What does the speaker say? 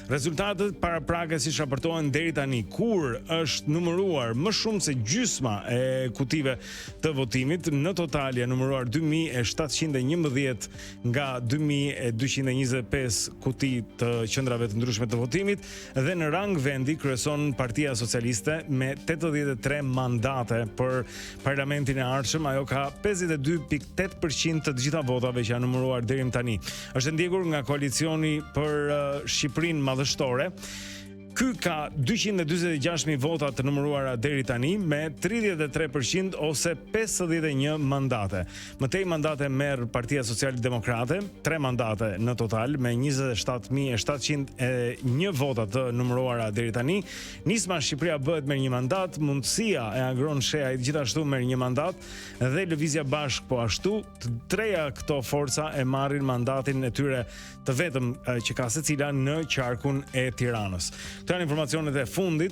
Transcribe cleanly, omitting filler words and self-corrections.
Rezultatet paraprake siç raportohen deri tani, kur është numëruar më shumë se gjysma e kutive të votimit, në total janë numëruar 2711 nga 2225 kuti të qendrave të ndryshme të votimit dhe në rang vendi kryeson Partia Socialiste me 83 mandate për parlamentin e ardhshëm, ajo ka 52.8% të gjitha votave që janë numëruar deri më tani. Është ndjekur nga koalicioni për Shqipërinë madhështore. Ky ka 246.000 vota të numëruara deri tani me 33% ose 51 mandate. Më tej mandate merr Partia Socialdemokrate, 3 mandate në total me 27.701 vota të numëruara deri tani. Nisma Shqipëria bëhet me 1 mandat, Mundësia e Agron Sheaj gjithashtu merr 1 mandat dhe Lëvizja Bashk po ashtu. Të treja këto forca e marrin mandatin e tyre të vetëm që ka secila në qarkun e Tiranës. Këto janë informacionet e fundit.